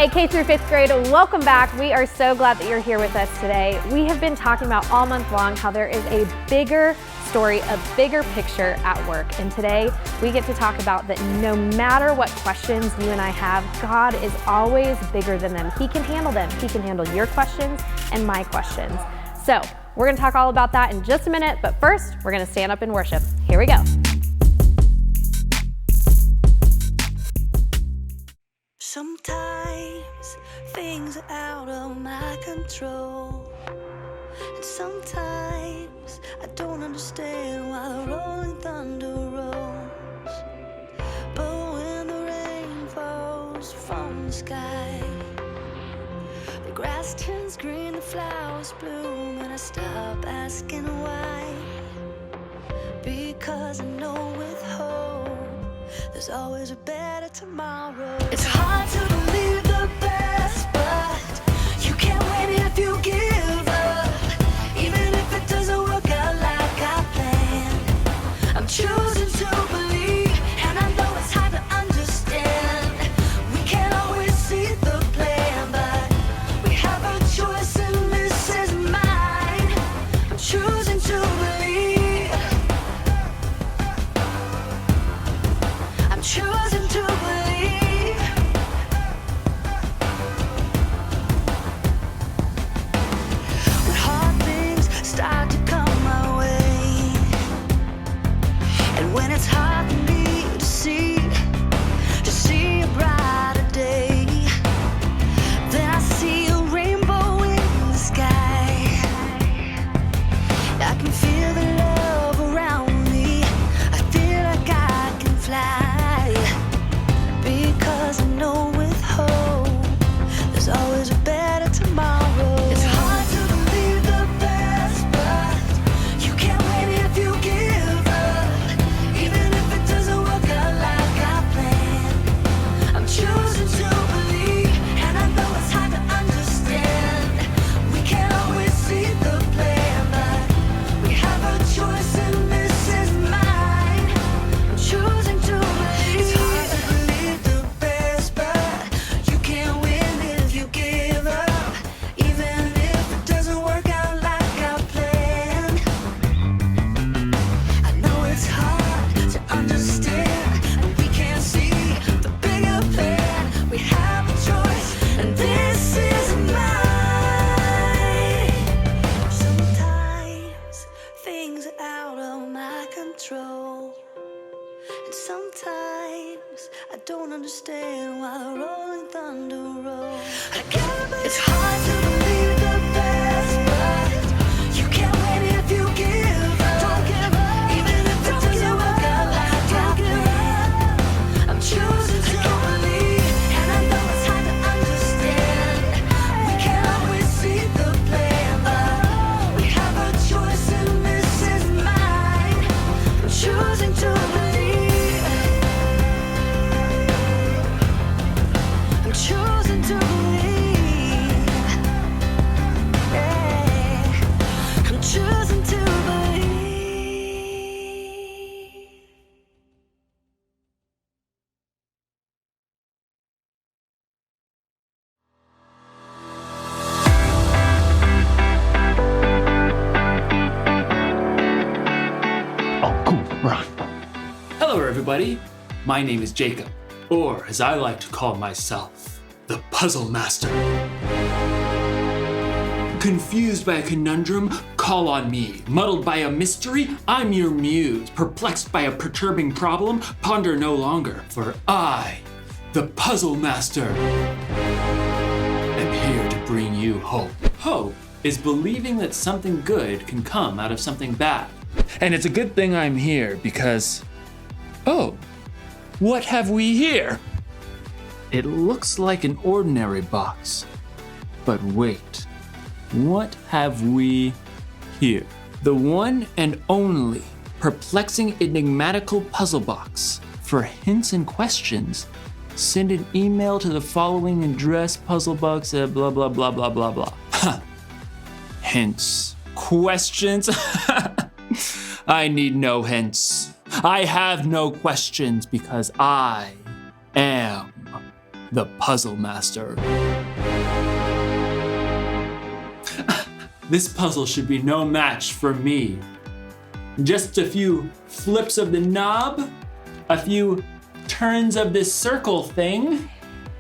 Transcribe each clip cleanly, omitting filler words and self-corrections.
Hey, K through 5th grade, welcome back. We are so glad that you're here with us today. We have been talking about all month long how there is a bigger story, a bigger picture at work. And today we get to talk about that no matter what questions you and I have, God is always bigger than them. He can handle them. He can handle your questions and my questions. So we're going to talk all about that in just a minute. But first, we're going to stand up and worship. Here we go. Sometimes things are out of my control, and sometimes I don't understand why the rolling thunder rolls. But when the rain falls from the sky, the grass turns green, the flowers bloom, and I stop asking why. Because I know with hope there's always a better tomorrow. It's hard to believe the best, but you can't win if you give up. Even if it doesn't work out like I planned, I'm choosing to believe, and I know it's hard to understand. We can't always see the plan, but we have a choice and this is mine. I'm choosing to believe. I'm choosing to believe. When hard things start to come my way, and when it's hard for me to see a brighter day, then I see a rainbow in the sky. I can feel the love around me. I feel like I can fly, because I know with hope there's always a better tomorrow. It's hard to believe the best, but you can't win if you give up. Even if it doesn't work out like I planned, I'm choosing to believe, and I know it's hard to understand. We can't always see the plan, but we have a choice and this is mine. I'm choosing to believe. It's hard to believe the best, but you can't win if you give up. Even if it doesn't work out like I planned, I know it's hard to understand, but we can't see the bigger plan. We have a choice, and this is mine. Sometimes things are out of my control, and sometimes I don't understand why the rolling thunder rolls. It's hard to believe the best, but you can't win if you give up. Don't give up. Even if it doesn't work out like I planned, I'm choosing to believe, and I know it's hard to understand. We can't always see the plan, but we have a choice and this is mine. I'm choosing to believe. I'm choosing to believe. Yeah. I'm choosing to believe. Oh, cool, run. Hello, everybody. My name is Jacob, or as I like to call myself, the Puzzle Master. Confused by a conundrum? Call on me. Muddled by a mystery? I'm your muse. Perplexed by a perturbing problem? Ponder no longer, for I, the Puzzle Master, am here to bring you hope. Hope is believing that something good can come out of something bad. And it's a good thing I'm here because, oh, what have we here? It looks like an ordinary box, but wait, what have we here? The one and only perplexing enigmatical puzzle box. For hints and questions, send an email to the following address, puzzlebox at blah blah blah blah blah blah. Hints, questions? I need no hints. I have no questions because I am the puzzle master. This puzzle should be no match for me. Just a few flips of the knob, a few turns of this circle thing,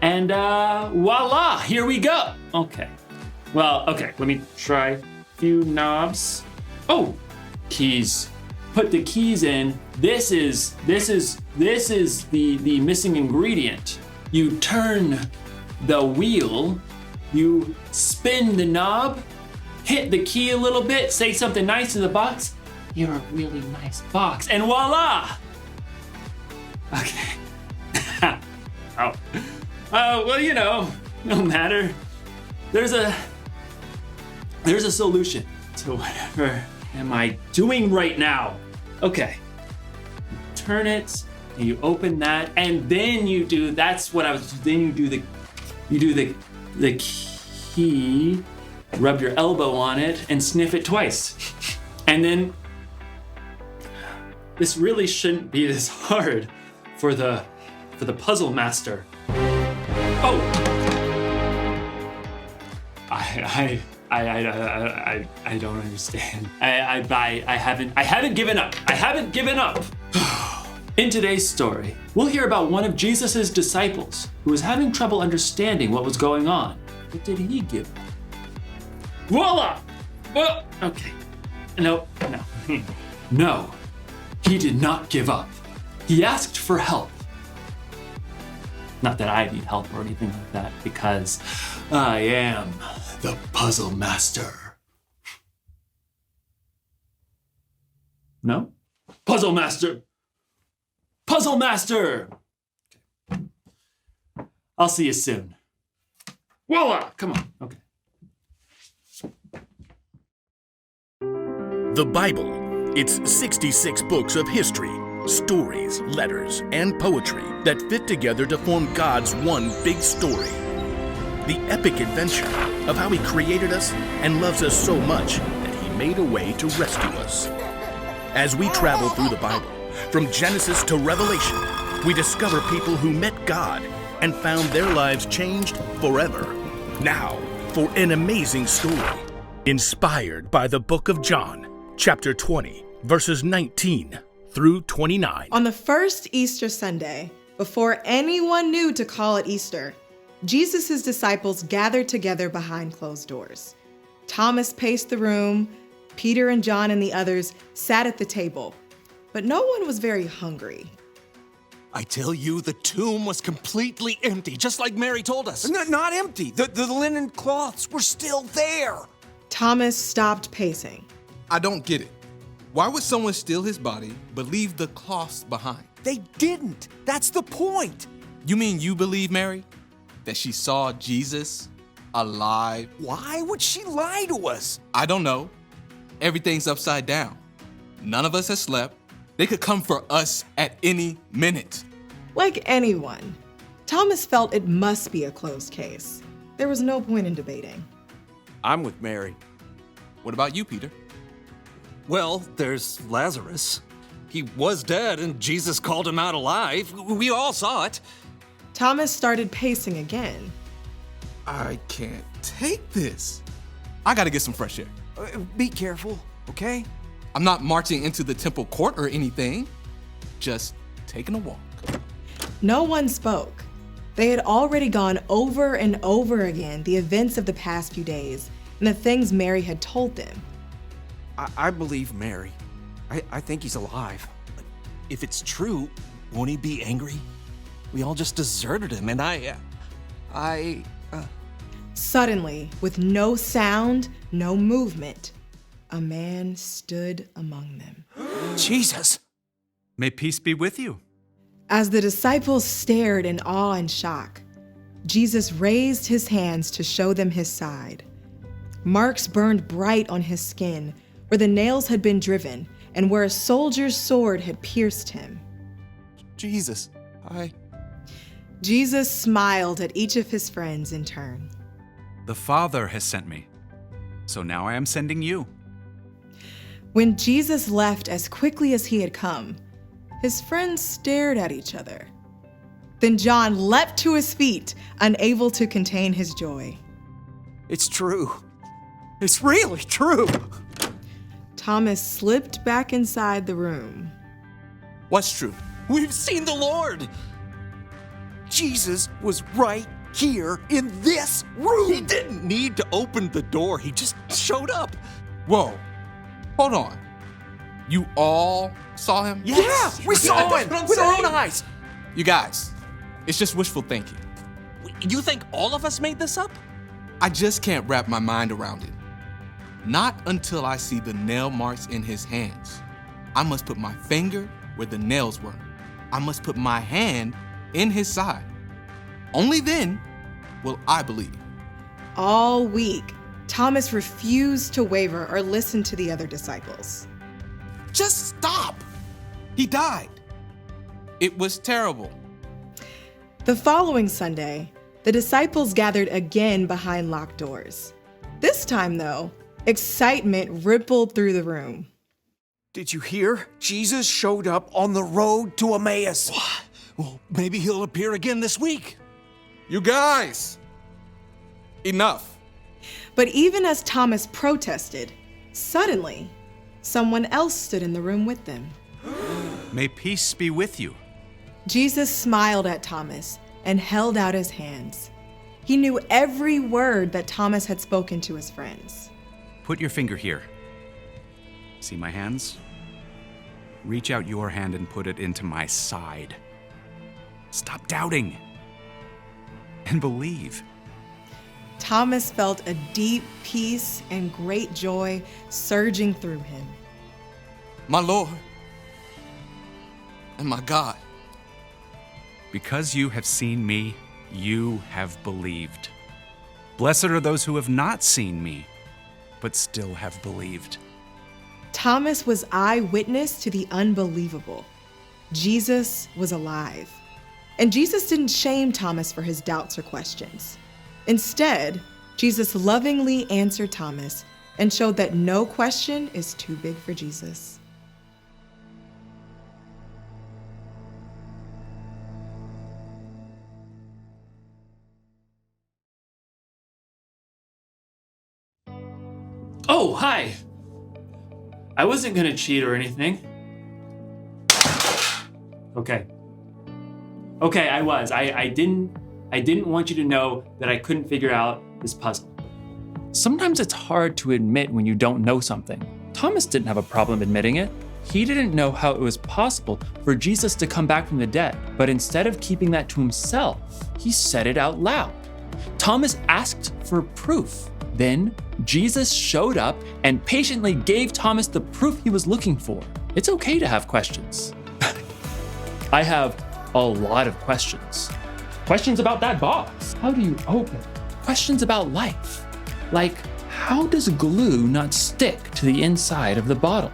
and voila, here we go. Okay. Well, okay, let me try a few knobs. Oh, keys. Put the keys in. This is the missing ingredient. You turn the wheel, you spin the knob, hit the key a little bit, say something nice to the box. You're a really nice box, and voila! Okay. Oh. Well, you know, no matter. There's a solution to whatever am I doing right now. Okay. You turn it, and you open that, and then you do, then you do the key, rub your elbow on it, and sniff it twice. And then, this really shouldn't be this hard for the puzzle master. Oh! I don't understand. I haven't given up. I haven't given up. In today's story, we'll hear about one of Jesus' disciples who was having trouble understanding what was going on. But did he give up? Voila! Well, okay. No. No, he did not give up. He asked for help. Not that I need help or anything like that, because I am the puzzle master. No? Puzzle master! Puzzle master! I'll see you soon. Voila! Come on. Okay. The Bible. It's 66 books of history, stories, letters, and poetry that fit together to form God's one big story. The epic adventure of how He created us and loves us so much that He made a way to rescue us. As we travel through the Bible, from Genesis to Revelation, we discover people who met God and found their lives changed forever. Now, for an amazing story, inspired by the book of John, chapter 20, verses 19 through 29. On the first Easter Sunday, before anyone knew to call it Easter, Jesus' disciples gathered together behind closed doors. Thomas paced the room. Peter and John and the others sat at the table, but no one was very hungry. I tell you, the tomb was completely empty, just like Mary told us. Not empty. The linen cloths were still there. Thomas stopped pacing. I don't get it. Why would someone steal his body but leave the cloths behind? They didn't. That's the point. You mean you believe, Mary, that she saw Jesus alive? Why would she lie to us? I don't know. Everything's upside down. None of us has slept. They could come for us at any minute. Like anyone, Thomas felt it must be a closed case. There was no point in debating. I'm with Mary. What about you, Peter? Well, there's Lazarus. He was dead and Jesus called him out alive. We all saw it. Thomas started pacing again. I can't take this. I gotta get some fresh air. Be careful, okay? I'm not marching into the temple court or anything. Just taking a walk. No one spoke. They had already gone over and over again the events of the past few days and the things Mary had told them. I believe Mary. I think he's alive. If it's true, won't he be angry? We all just deserted him, and I Suddenly, with no sound, no movement, a man stood among them. Jesus! May peace be with you. As the disciples stared in awe and shock, Jesus raised his hands to show them his side. Marks burned bright on his skin, where the nails had been driven and where a soldier's sword had pierced him. Jesus, Jesus smiled at each of his friends in turn. The Father has sent me, so now I am sending you. When Jesus left as quickly as he had come, his friends stared at each other. Then John leapt to his feet, unable to contain his joy. It's true. It's really true. Thomas slipped back inside the room. What's true? We've seen the Lord. Jesus was right here in this room. He didn't need to open the door. He just showed up. Whoa, hold on. You all saw him? Yeah, we saw that's him what I'm with our saying. own eyes. You guys, it's just wishful thinking. You think all of us made this up? I just can't wrap my mind around it. Not until I see the nail marks in his hands. I must put my finger where the nails were. I must put my hand in his side. Only then will I believe. All week, Thomas refused to waver or listen to the other disciples. Just stop. He died. It was terrible. The following Sunday, the disciples gathered again behind locked doors. This time, though, excitement rippled through the room. Did you hear? Jesus showed up on the road to Emmaus. Well, maybe he'll appear again this week. You guys, enough. But even as Thomas protested, suddenly, someone else stood in the room with them. May peace be with you. Jesus smiled at Thomas and held out his hands. He knew every word that Thomas had spoken to his friends. Put your finger here. See my hands? Reach out your hand and put it into my side. Stop doubting and believe. Thomas felt a deep peace and great joy surging through him. My Lord and my God. Because you have seen me, you have believed. Blessed are those who have not seen me, but still have believed. Thomas was eyewitness to the unbelievable. Jesus was alive. And Jesus didn't shame Thomas for his doubts or questions. Instead, Jesus lovingly answered Thomas and showed that no question is too big for Jesus. Oh, hi. I wasn't gonna cheat or anything. Okay, I was. I didn't want you to know that I couldn't figure out this puzzle. Sometimes it's hard to admit when you don't know something. Thomas didn't have a problem admitting it. He didn't know how it was possible for Jesus to come back from the dead, but instead of keeping that to himself, he said it out loud. Thomas asked for proof. Then Jesus showed up and patiently gave Thomas the proof he was looking for. It's okay to have questions. I have a lot of questions. Questions about that box. How do you open? Questions about life. Like, how does glue not stick to the inside of the bottle?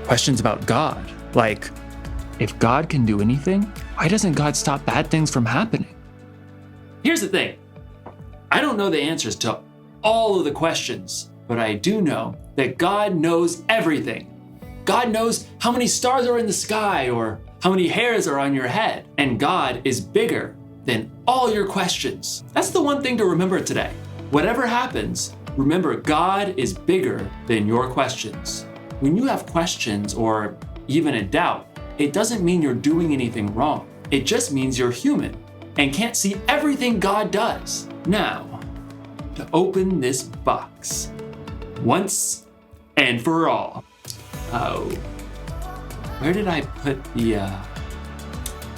Questions about God. Like, if God can do anything, why doesn't God stop bad things from happening? Here's the thing. I don't know the answers to all of the questions, but I do know that God knows everything. God knows how many stars are in the sky or how many hairs are on your head. And God is bigger than all your questions. That's the one thing to remember today. Whatever happens, remember God is bigger than your questions. When you have questions or even a doubt, it doesn't mean you're doing anything wrong. It just means you're human and can't see everything God does. Now, to open this box once and for all. Oh, where did I put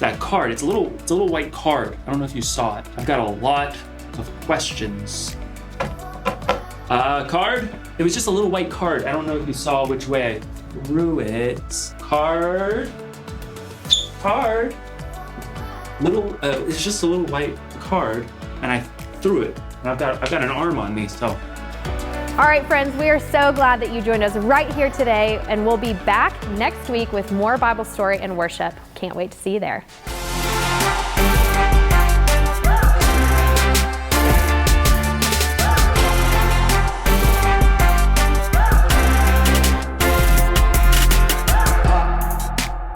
that card? It's a little white card. I don't know if you saw it. I've got a lot of questions. Card? It was just a little white card. I don't know if you saw which way I threw it. Card. It's just a little white card, and I threw it. And I've got an arm on me, so. All right, friends, we are so glad that you joined us right here today, and we'll be back next week with more Bible story and worship. Can't wait to see you there.